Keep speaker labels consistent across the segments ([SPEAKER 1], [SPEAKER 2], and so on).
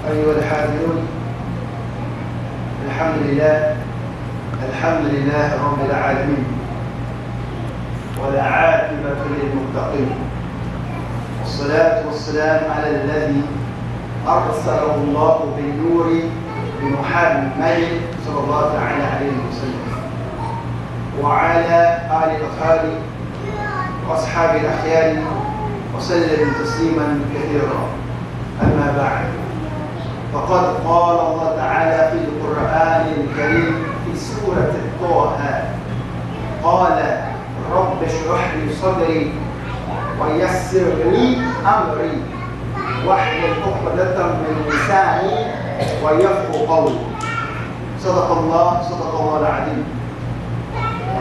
[SPEAKER 1] أيها الحاضرون، الحمد لله رب العالمين، والعاقبة للمتقين، والصلاة والسلام على الذي أرسله الله بالنور بمحمد صلى الله تعالى عليه وسلم، وعلى آل الأطهار وأصحاب الأخيار وسلم تسليما كثيرا. أما بعد، فقد قال الله تعالى في القرآن الكريم في سورة طه: قال رب اشرح لي صدري ويسر لي أمري واحلل عقدة من لساني ويفقهوا قولي. صدق الله العظيم.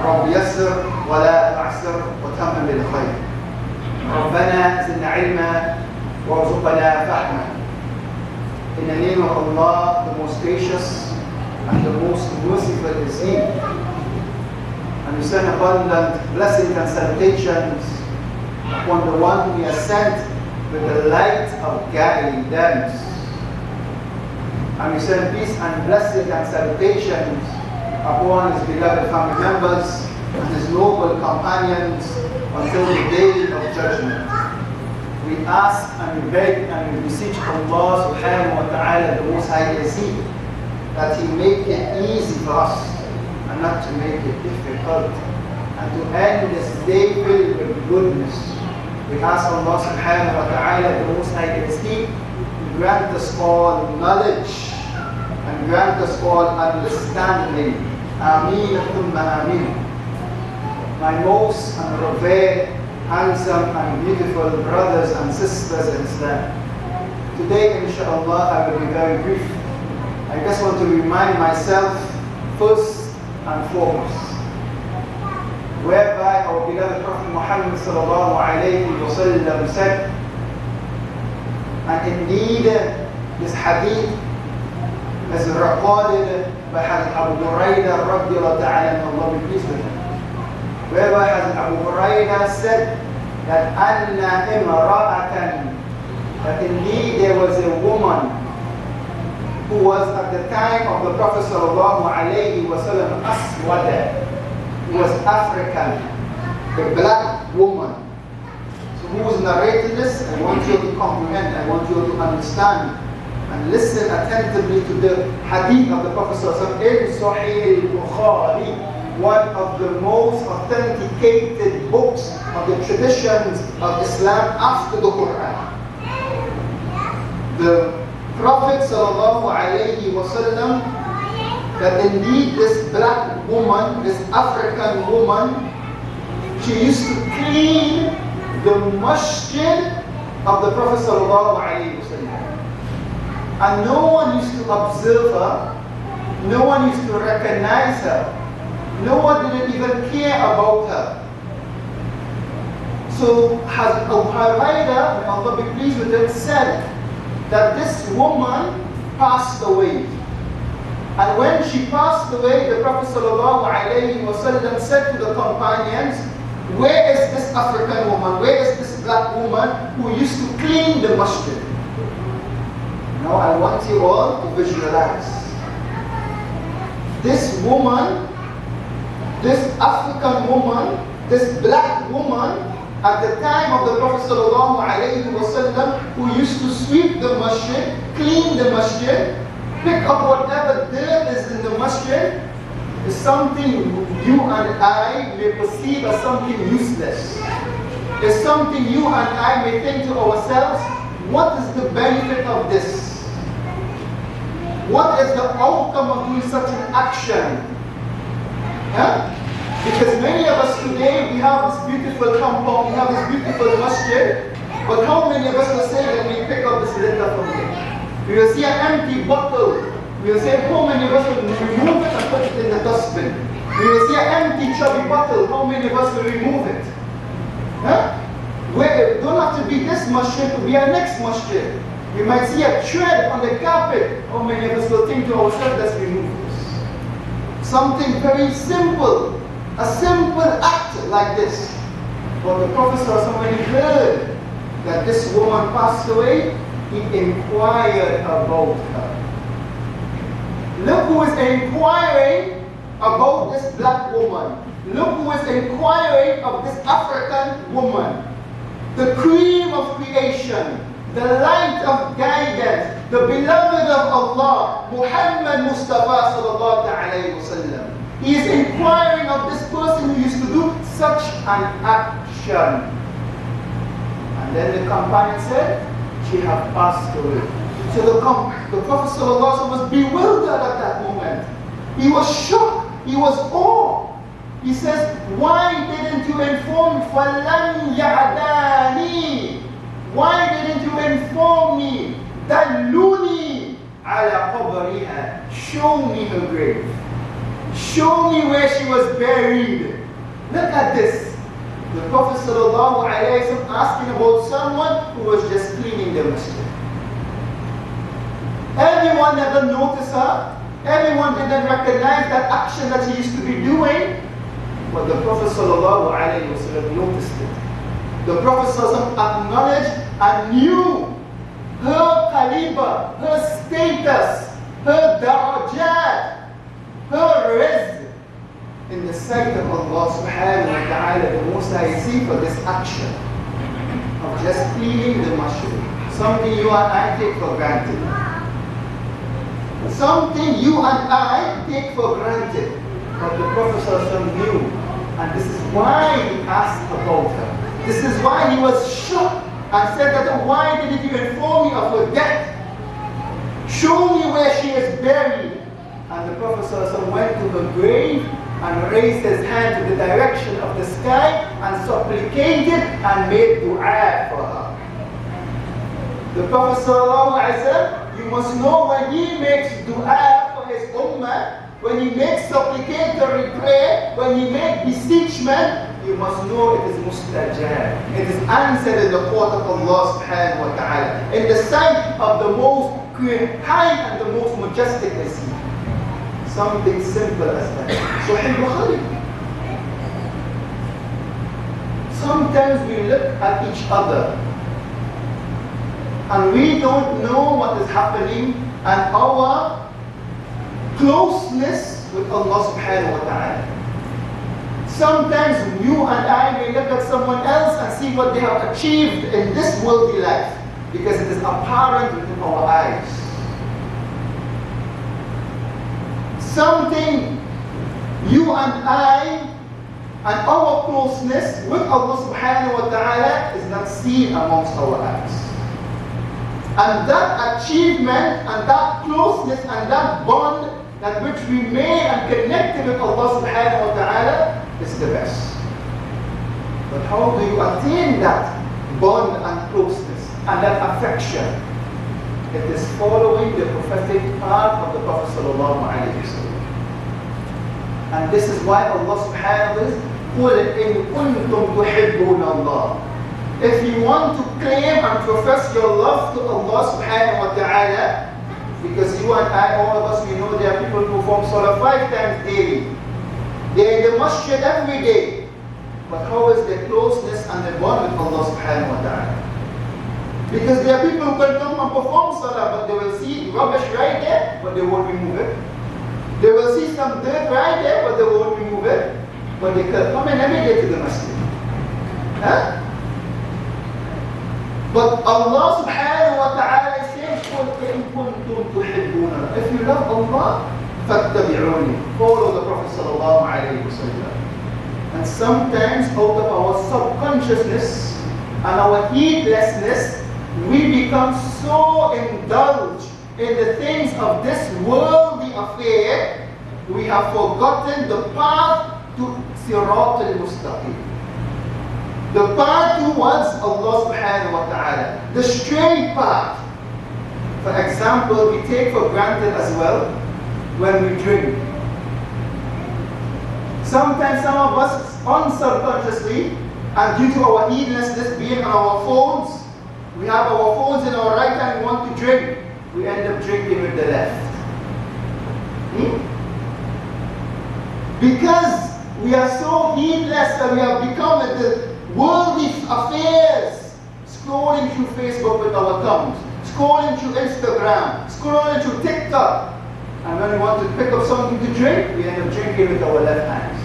[SPEAKER 1] رب يسر ولا تعسر وتمم بالخير. ربنا زدنا علما وارزقنا فهما. In the name of Allah, the most gracious and the most merciful is He. And we send abundant blessings and salutations upon the one who we are sent with the light of guidance. And we send peace and blessings and salutations upon His beloved family members and His noble companions until the day of judgment. We ask and we beg and we beseech Allah subhanahu wa ta'ala, the Most High is He, that He make it easy for us and not to make it difficult, and to end this day filled with goodness. We ask Allah subhanahu wa ta'ala, the Most High is He, to grant us all knowledge and grant us all understanding. Ameen thumma ameen. My most revered, handsome and beautiful brothers and sisters in Islam, today inshallah I will be very brief. I just want to remind myself first and foremost, whereby our beloved Prophet Muhammad sallallahu alayhi wa sallam said, and indeed this hadith is recorded by Hazrat Abu Hurairah radiallahu ta'ala, and Allah be pleased with him, whereby Hazrat Abu Hurairah said that Anna imra'atan, that indeed there was a woman who was at the time of the Prophet sallallahu alayhi wa sallam aswada, who was African, a black woman. So who was narrating this? I want you to comprehend, I want you to understand and listen attentively to the hadith of the Prophet sallallahu alayhi wa sallam in Sahih al-Bukhari, one of the most authenticated books of the traditions of Islam after the Quran. The Prophet sallallahu alayhi wa sallam, that indeed this black woman, this African woman, she used to clean the masjid of the Prophet sallallahu alayhi wa sallam. And no one used to observe her, no one used to recognize her, no one didn't even care about her. So Hazrat Abu Hurairah, may Allah be pleased with it, said that this woman passed away. And when she passed away, the Prophet ﷺ said to the companions, where is this African woman, where is this black woman who used to clean the masjid? Now I want you all to visualize. This woman, this African woman, this black woman, at the time of the Prophet ﷺ, who used to sweep the masjid, clean the masjid, pick up whatever dirt is in the masjid, is something you and I may perceive as something useless. It's something you and I may think to ourselves, what is the benefit of this? What is the outcome of doing such an action? Huh? Because many of us today, we have this beautiful compound, we have this beautiful masjid, but how many of us will say that we pick up this litter from here? We will see an empty bottle. We will say, how many of us will remove it and put it in the dustbin? We will see an empty chubby bottle. How many of us will remove it? Huh? It don't have to be this masjid, to be our next masjid. We might see a thread on the carpet. How many of us will think to ourselves, let's remove this? Something very simple. A simple act like this. But the Prophet when he heard that this woman passed away, he inquired about her. Look who is inquiring about this black woman. Look who is inquiring of this African woman. The cream of creation, the light of guidance, the beloved of Allah, Muhammad Mustafa sallallahu alayhi wa sallam. He is inquiring of this person who used to do such an action. And then the companion said, she have passed away. So the Prophet sallallahu alaihi wasallam was bewildered at that moment. He was shocked. He was awed. He says, why didn't you inform me? فَلَمْ يَعْدَانِي. Why didn't you inform me? دَلُّنِي عَلَى قَبْرِهَا. Show me her grave. Show me where she was buried. Look at this. The Prophet sallallahu alaihi wasallam asking about someone who was just cleaning the masjid. Everyone never noticed her. Everyone didn't recognize that action that she used to be doing. But the Prophet sallallahu alaihi wasallam noticed it. The Prophet sallallahu alaihi wasallam acknowledged and knew her caliber, her status, her darajat, her rizq in the sight of Allah subhanahu wa ta'ala, the Most High, for this action of just cleaning the masjid. Something you and I take for granted. Something you and I take for granted. But the Prophet ﷺ knew. And this is why he asked about her. This is why he was shocked and said that, why didn't you inform me of her death? Show me where she is buried. And the Prophet ﷺ went to her grave and raised his hand to the direction of the sky and supplicated and made dua for her. The Prophet ﷺ, you must know, when he makes dua for his ummah, when he makes supplicatory prayer, when he makes beseechment, you must know it is mustajab. It is answered in the court of Allah subhanahu wa ta'ala, in the sight of the most high and the most majestic is he. Something simple as that. Sahih Bukhari. Sometimes we look at each other and we don't know what is happening, and our closeness with Allah subhanahu wa ta'ala. Sometimes you and I may look at someone else and see what they have achieved in this worldly life because it is apparent within our eyes. Something you and I and our closeness with Allah subhanahu wa ta'ala is not seen amongst our eyes. And that achievement and that closeness and that bond that which we made and connected with Allah subhanahu wa ta'ala is the best. But how do you attain that bond and closeness and that affection? It is following the prophetic path of the Prophet sallallahu alaihi wasallam. And this is why Allah subhanahu wa ta'ala قُلْ إِن كُنْتُمْ تُحِبُّونَ اللَّهِ. If you want to claim and profess your love to Allah subhanahu wa ta'ala, because you and I, all of us, we know there are people who perform salah 5 times daily. They are in the masjid every day. But how is their closeness and their bond with Allah subhanahu wa ta'ala? Because there are people who can come and perform salah, but they will see rubbish right there, but they won't remove it. They will see some dirt right there, but they won't remove it. But they can come in every day to the masjid. Huh? But Allah subhanahu wa ta'ala says, if you love Allah, فَاتَّبِعُونِي. Follow the Prophet sallallahu alayhi wa sallam. And sometimes out of our subconsciousness and our heedlessness, we become so indulged in the things of this worldly affair, we have forgotten the path to Sirat al-Mustaqim. The path towards Allah subhanahu wa ta'ala. The straight path. For example, we take for granted as well when we drink. Sometimes some of us unsubconsciously and due to our heedlessness being on our phones, we have our phones in our right hand, we want to drink. We end up drinking with the left. Because we are so heedless that we have become the worldly affairs, scrolling through Facebook with our thumbs, scrolling through Instagram, scrolling through TikTok. And when we want to pick up something to drink, we end up drinking with our left hands.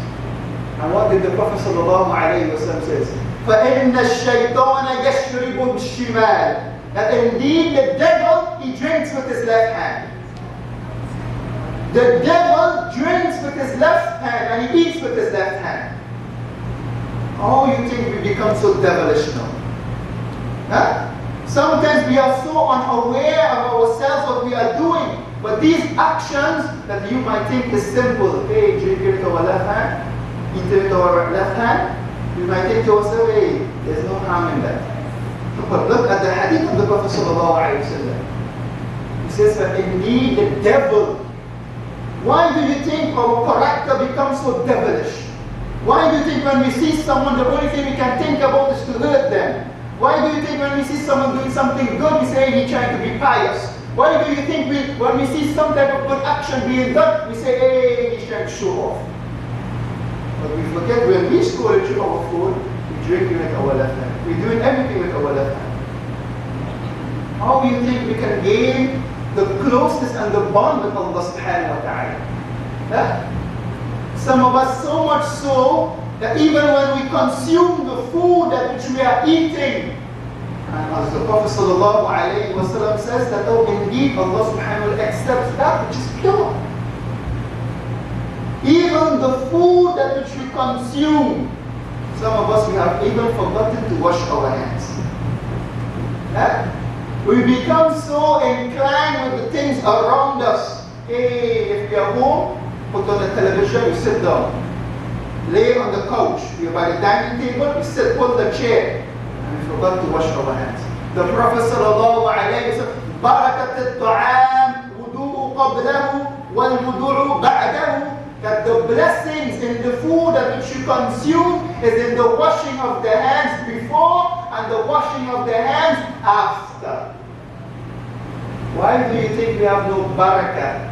[SPEAKER 1] And what did the Prophet ﷺ say? فَإِنَّ الشَّيْطَانَ يَشْرِبُ بِالشِّمَالِ. That indeed the devil, he drinks with his left hand. The devil drinks with his left hand and he eats with his left hand. Oh, you think we become so devilish now? Huh? Sometimes we are so unaware of ourselves, what we are doing. But these actions that you might think is simple, hey, drink it with our left hand, eat it with our left hand, you might think to yourself, hey, there's no harm in that. But look at the hadith of the Prophet ﷺ. He says that indeed the devil, why do you think our character becomes so devilish? Why do you think when we see someone, the only thing we can think about is to hurt them? Why do you think when we see someone doing something good, we say he's trying to be pious? Why do you think when we see some type of good action being done, we say, hey, he's trying to show off? But we forget when we scroll through our phone, we're drinking with our left hand. We're doing everything with our left hand. How do you think we can gain the closeness and the bond with Allah subhanahu wa ta'ala? Yeah? Some of us so much so that even when we consume the food that which we are eating, and as the Prophet sallallahu alayhi wa sallam says that oh indeed Allah subhanahu wa ta'ala accepts that which is pure. Even the food that which we consume, some of us we have even forgotten to wash our hands. Yeah? We become so inclined with the things around us. Hey, if we are home, put on the television, you sit down. Lay on the couch, we are by the dining table, we sit on the chair, and we forgot to wash our hands. The Prophet sallallahu alayhi wa sallam, barakat al-ta'am, wudu'u qablahu, wal-wudu'u ba'dahu, that the blessings in the food that which you consume is in the washing of the hands before and the washing of the hands after. Why do you think we have no barakah?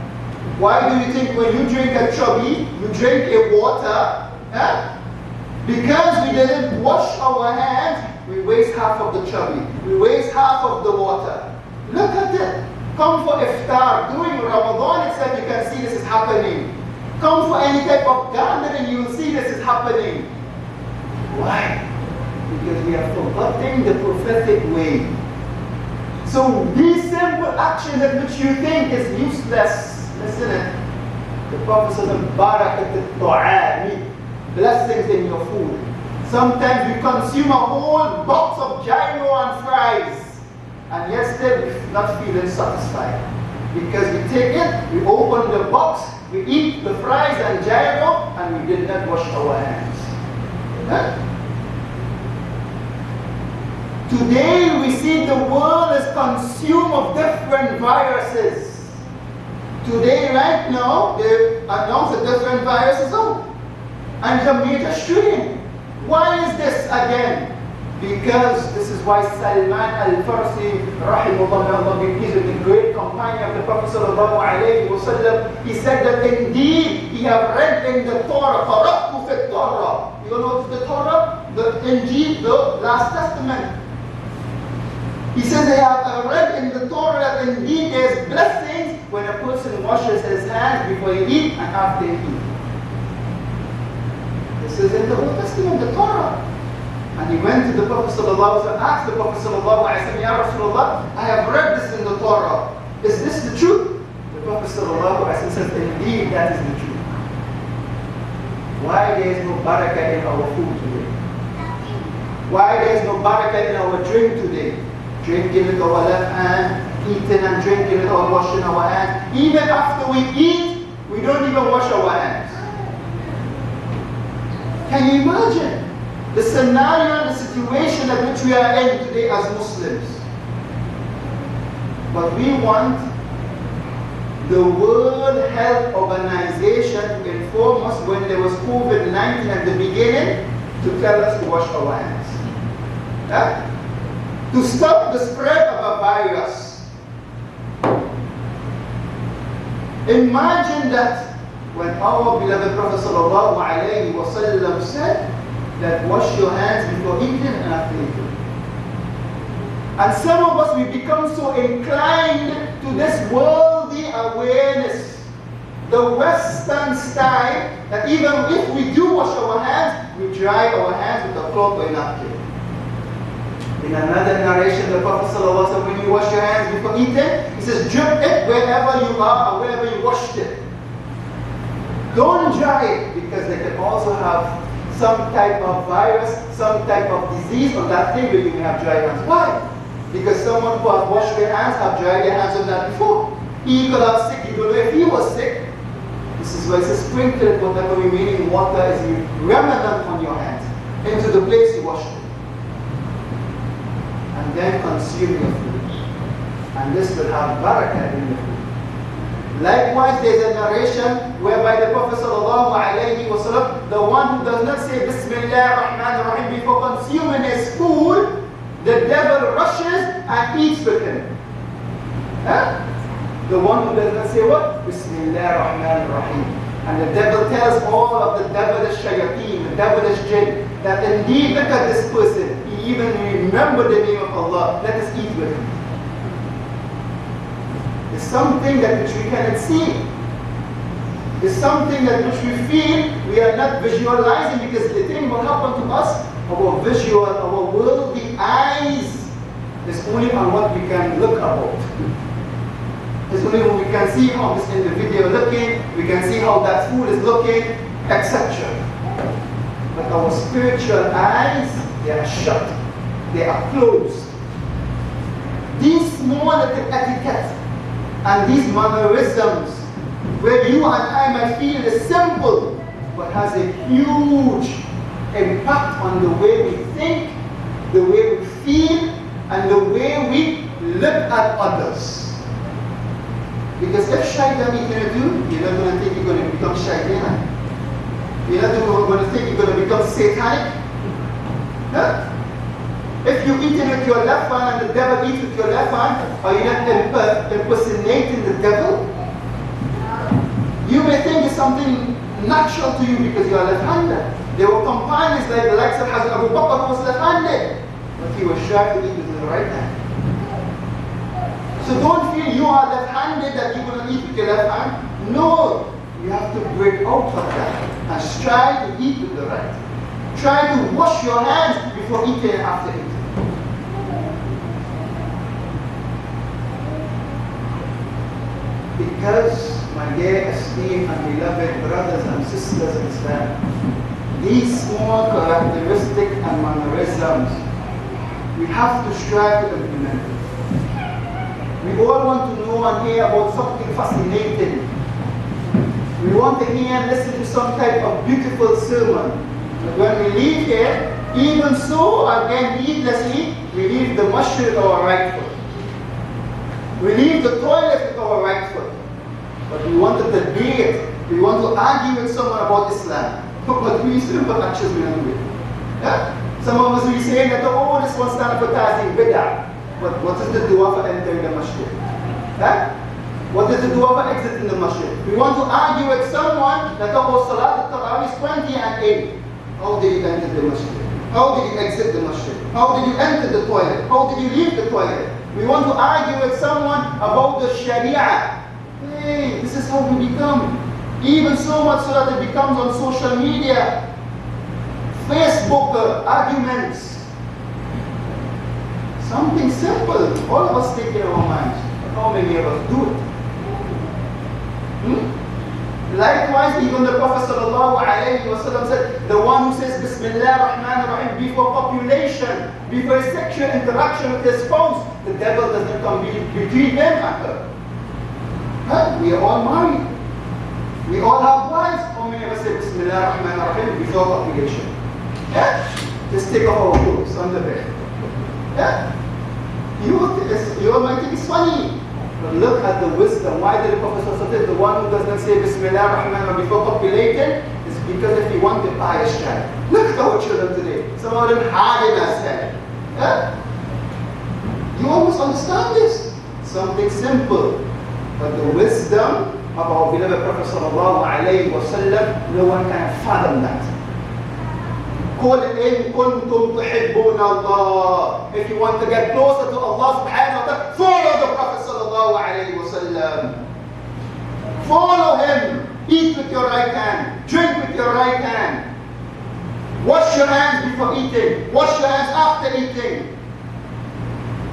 [SPEAKER 1] Why do you think when you drink a chubby, you drink a water? Huh? Because we didn't wash our hands, we waste half of the chubby. We waste half of the water. Look at it. Come for iftar. During Ramadan itself, you can see this is happening. Come for any type of gathering, you will see this is happening. Why? Because we are forgetting the prophetic way. So these simple actions that which you think is useless, listen it. The Prophet says, barakat al-ta'ami, blessings in your food. Sometimes we consume a whole box of gyro and fries, and yet still we're not feeling satisfied. Because we take it, we open the box, we eat the fries and gyro, and we did not wash our hands. Huh? Today we see the world is consumed of different viruses. Today, right now, they announced a different viruses out. And the major strain. Why is this again? Because this is why Salman al-Farsi, rahimahullah, Allah be pleased with the great companion of the Prophet sallallahu alayhi wa sallam, he said that indeed he have read in the Torah, qara'tu fi Torah. You know what's the Torah? The Injil, the Last Testament. He says they have read in the Torah that indeed there's blessings when a person washes his hands before he eats and after he eats. This is in the Old Testament, the Torah. And he went to the Prophet sallallahu alaihi wasallam, asked the Prophet sallallahu alaihi wasallam, Ya Rasulullah, I have read this in the Torah. Is this the truth? The Prophet sallallahu alaihi wasallam says, indeed that is the truth. Why there is no barakah in our food today? Why there is no barakah in our drink today? Drinking with our left hand, eating and drinking without washing our hands. Even after we eat, we don't even wash our hands. Can you imagine the scenario and the situation that which we are in today as Muslims? But we want the World Health Organization to inform us when there was COVID-19 at the beginning to tell us to wash our hands. Yeah? To stop the spread of a virus. Imagine that when our beloved Prophet sallallahu alayhi wa sallam said that wash your hands before eating and after eating. And some of us, we become so inclined to this worldly awareness, the Western style, that even if we do wash our hands, we dry our hands with a cloth or a napkin. In another narration, the Prophet ﷺ, when you wash your hands before eating, he says, drip it wherever you are or wherever you washed it. Don't dry it, because they can also have some type of virus, some type of disease on that thing where you may have dry hands. Why? Because someone who has washed their hands have dried their hands on that before. He could have sick, you don't know if he was sick. This is why it says sprinkle whatever remaining water is remnant on your hands into the place you washed it. And then consume your food. And this will have barakah in the food. Likewise, there's a narration whereby the Prophet ﷺ, the one who does not say Bismillah ar-Rahman ar-Rahim before consuming his food, the devil rushes and eats with him. Huh? The one who does not say what? Bismillah ar-Rahman ar-Rahim. And the devil tells all of the devilish shayateen, the devilish jinn, that indeed, look at this person. He even remembered the name of Allah. Let us eat with him. It's something that which we cannot see. It's something that which we feel we are not visualizing, because the thing will happen to us, our visual, our worldly eyes is only on what we can look about. It's only when we can see how this individual looking, we can see how that food is looking, etc. But our spiritual eyes, they are shut. They are closed. These small little etiquettes and these mannerisms, where you and I might feel is simple, but has a huge impact on the way we think, the way we feel, and the way we look at others. Because if shaitan is going to do, you're not going to think you're going to become shaitan. You're not going to think you're going to become satanic. Huh? If you eat with your left hand and the devil eats with your left hand, are you not impersonating the devil? You may think it's something natural to you because you are left-handed. There were companions like the likes of Hazrat Abu Bakr who was left-handed, but he was shy to eat with his right hand. So don't feel you are left-handed that you're going to eat with your left hand. No, you have to break out of that and strive to eat with the right. Try to wash your hands before eating and after eating. Because, my dear esteemed and beloved brothers and sisters in Islam, these small characteristics and mannerisms, we have to strive to implement it. We all want to know and hear about something fascinating. We want to hear and listen to some type of beautiful sermon. But when we leave here, even so, again, needlessly, we leave the masjid with our right foot. We leave the toilet with our right foot. But we want to debate, we want to argue with someone about Islam. But we still put actions we don't do it. Yeah? Some of us will be saying that, oh, this one stands for Tazim Bid'ah. But what is the dua for entering the masjid? Yeah? What is the dua for exiting the masjid? We want to argue with someone that, oh, Salat al-Tarawih is 20 and 8. How did you enter the masjid? How did you exit the masjid? How did you enter the toilet? How did you leave the toilet? We want to argue with someone about the Sharia. Hey, this is how we become. Even so much so that it becomes on social media. Facebook arguments. Something simple. All of us take in our minds. But how many of us do it? Likewise, even the Prophet ﷺ said, the one who says Bismillah ar-Rahman ar-Rahim before copulation, before sexual interaction with his spouse, the devil does not come between him and her. Huh? We are all married. We all have wives. How many of us say Bismillah ar-Rahman ar-Rahim before copulation? Yeah? Just take off our clothes on the bed. Yeah? You might think it's funny. But look at the wisdom. Why did the Prophet say the one who does not say Bismillah ar-Rahman ar-Rahim before copulating is because if he wants a pious child. Look at our children today. Some of them hard in us head. Yeah? You almost understand this. Something simple. But the wisdom of our beloved Prophet sallallahu alayhi wa sallam, no one can fathom that. قُلْ إِن كُنْتُمْ تُحِبُّونَ اللَّهَ. If you want to get closer to Allah subhanahu wa ta'ala, follow the Prophet sallallahu alayhi wa sallam. Follow him. Eat with your right hand. Drink with your right hand. Wash your hands before eating. Wash your hands after eating.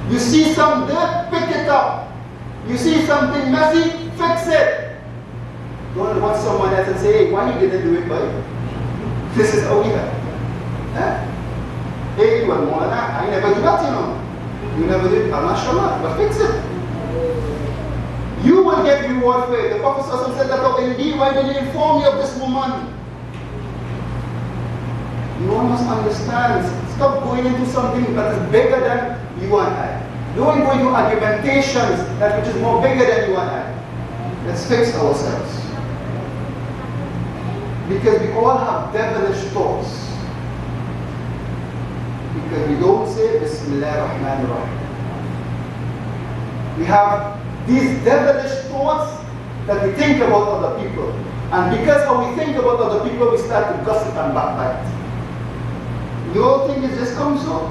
[SPEAKER 1] You see some dirt, pick it up. You see something messy, fix it. Don't watch someone else and say, hey, why you didn't do it, boy? This is how we have. Huh? Hey, well, Maulana, I never do that, you know. You never did, mashallah, but fix it. You will get reward for it. The Prophet said that, oh, indeed, why did he inform you of this woman? You all must understand. Stop going into something that is bigger than you and I. Don't go into argumentations that which is more bigger than you and I. Let's fix ourselves. Because we all have devilish thoughts. Because we don't say Bismillah ar-Rahman ar-Rahim. We have these devilish thoughts that we think about other people. And because how we think about other people, we start to gossip and backbite. The whole thing is just comes so.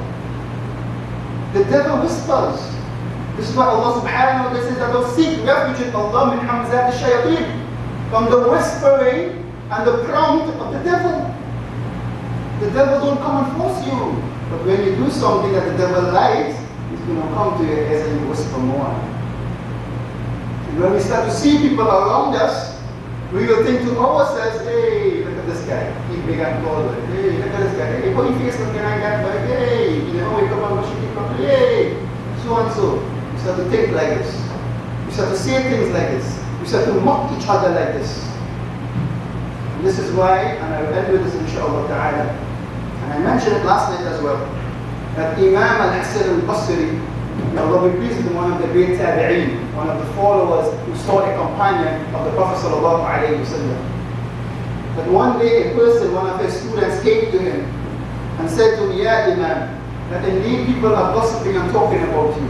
[SPEAKER 1] The devil whispers. This is why Allah subhanahu wa ta'ala says that we'll seek refuge in Allah min hamzat al-shayateen, from the whispering and the prompt of the devil. The devil don't come and force you. But when you do something that the devil likes, he's going to come to your ears and you whisper more. And when we start to see people around us, we will think to ourselves, hey, look at this guy. He's big and tall. Hey, look at this guy. Hey, what face looking like that? Hey, you know, wake up and wash your teeth. Hey, so and so. We start to think like this. We start to say things like this. We start to mock each other like this. And this is why, and I will end with this inshaAllah ta'ala, and I mentioned it last night as well, that Imam al-Hasan al-Basri, may Allah be pleased with one of the great tabi'een, one of the followers who saw a companion of the Prophet sallallahu alayhi wa sallam. That one day a person, one of his students came to him and said to me, Ya Imam, that indeed people are gossiping and talking about you.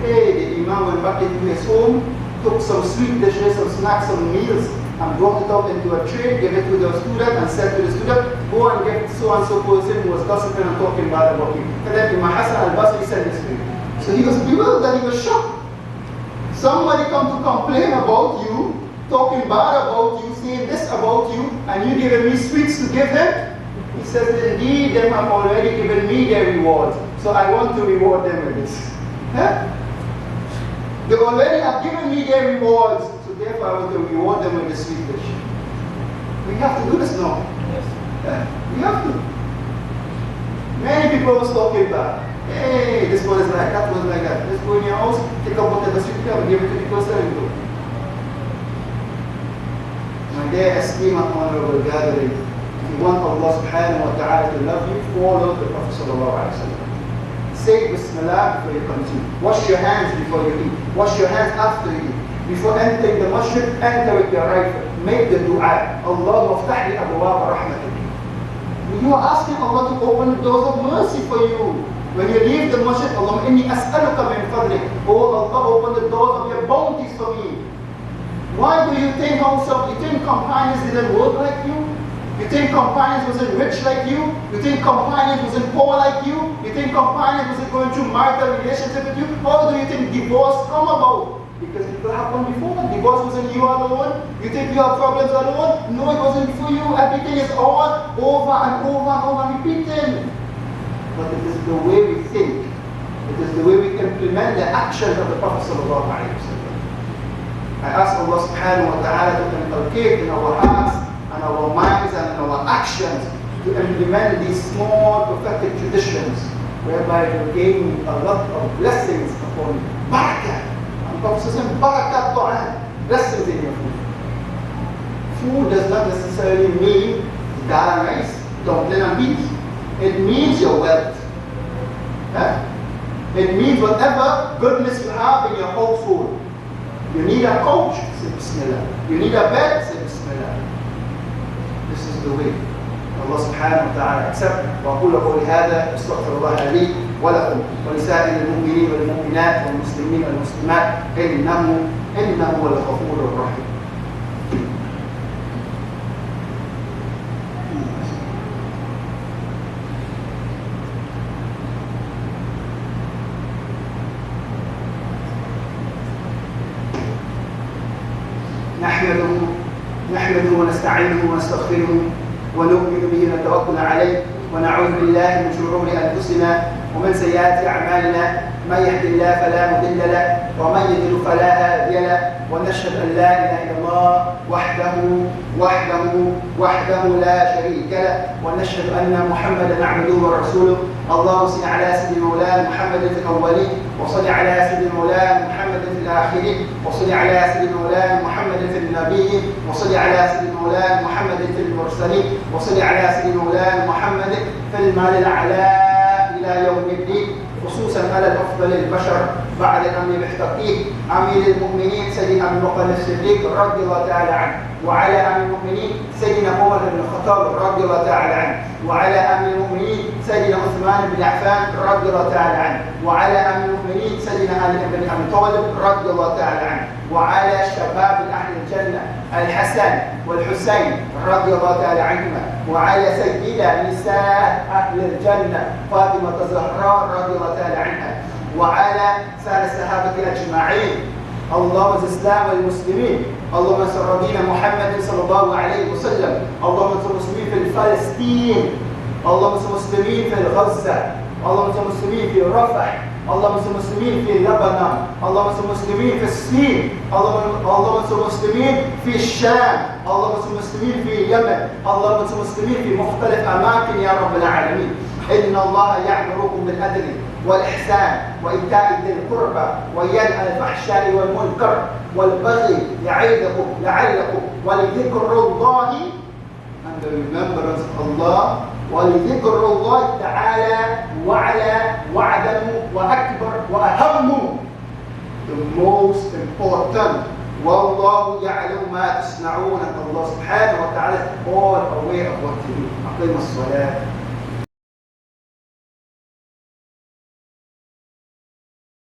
[SPEAKER 1] Hey, the Imam went back into his home, took some sweet dishes, some snacks, some meals, and brought it up into a tray, gave it to the student, and said to the student, go and get so-and-so person who was gossiping and talking bad about you. And then Imam Hasan al-Basri said this to him. So he was bewildered, he was shocked. Somebody come to complain about you, talking bad about you, saying this about you, and you giving me sweets to give him? He says, indeed, them have already given me their reward, so I want to reward them with this. Huh? They already have given me their rewards, so therefore I want to reward them with the sweet dish. We have to do this now. Yes. Yeah, we have to. Many people was talking bad. Hey, this one is like that, one is like that. Let's go in your house, take up whatever sweet you have and give it to the person and go. My dear esteemed and honorable gathering, if you want Allah subhanahu wa ta'ala to love you, follow the Prophet sallallahu alayhi wa sallam. Say Bismillah before you continue. Wash your hands before you eat. Wash your hands after you eat. Before entering the masjid, enter with your right foot. Make the dua. Allah maftahli abwaab rahmatik. You are asking Allah to open the doors of mercy for you. When you leave the masjid, Allahumma inni as'aluka min fadlik. Oh Allah, open the doors of your bounties for me. Why do you think also, you think companions didn't work like you? You think companions wasn't rich like you? You think companions wasn't poor like you? You think companions wasn't going through marital relationship with you? How do you think divorce come about? Because it happened before. Divorce wasn't you alone. You think you have problems alone? No, it wasn't for you. Everything is all over and over and over repeating. But it is the way we think. It is the way we implement the actions of the Prophet sallallahu alaihi wasallam. I ask Allah subhanahu wa ta'ala to inculcate in our hearts and our minds and our actions to implement these small prophetic traditions whereby we gain a lot of blessings upon barakah. And Prophet says, barakah ta'am, blessings in your food. Food does not necessarily mean dal and rice, dumpling and beans. It means your wealth. Huh? It means whatever goodness you have in your household. You need a couch, say Bismillah. You need a bed, say Bismillah. This is the way. Allah subhanahu wa ta'ala accept. وأقول قولي هذا أستغفر الله لي ولكم ولسائر المؤمنين والمؤمنات والمسلمين والمسلمات إنه هو الغفور الرحيم. نحمده ونستعينه ونستغفره ونؤمن به ونتوكل عليه ونعوذ بالله من شرور أنفسنا ومن سيئات أعمالنا. من يهد الله فلا مضل له ومن يضلل فلا هادي له، ونشهد أن لا إله إلا الله وحده لا شريك له، ونشهد أن محمدا عبده ورسوله. اللهم صل على سيدنا مولانا محمد في الأولين، وصل على سيدنا مولانا محمد في الآخرين، وصل على سيدنا مولانا محمد في النبيين، وصل على سيدنا مولانا محمد في المرسلين، وصل على سيدنا مولانا محمد في المال الأعلى إلى يوم الدين، خصوصا على الأفضل البشر بعد الأمر بحقيق أمير المؤمنين سيدنا أبي بكر الصديق رضي الله تعالى عنه، وعلى أمير المؤمنين سيدنا عمر بن الخطاب رضي الله تعالى عنه، وعلى أمير المؤمنين سيدنا عثمان بن عفان رضي الله تعالى عنه، وعلى أمير المؤمنين سيدنا علي بن أبي طالب رضي الله تعالى عنه، وعلى شباب أهل الجنة الحسن والحسين رضي الله تعالى عنهما، وعلى سيدة نساء أهل الجنة فاطمة الزهراء رضي الله تعالى عنها، وعلى سائر الصحابة أجمعين. اللهم انصر الإسلام والمسلمين، اللهم انصر دين محمد صلى الله عليه وسلم، اللهم انصر المسلمين في فلسطين، اللهم انصر المسلمين في غزة، اللهم انصر المسلمين في رفح، اللهم انصر المسلمين في لبنان، اللهم انصر المسلمين في الصين، اللهم انصر المسلمين في الشام، اللهم انصر المسلمين في اليمن، اللهم انصر المسلمين في مختلف أماكن يا رب العالمين. إن الله يأمركم بالعدل والإحسان وإيتاء ذي القربى وينهى عن الفحشاء والمنكر والبغي يعظكم لعلكم ولذكر الله and the remembrance of Allah ولذكر الله تعالى وعلى وعدم وأكبر وأهم the most important. والله يعلم ما تصنعون. الله سبحانه وتعالى is all aware of what you do. أقيم الصلاة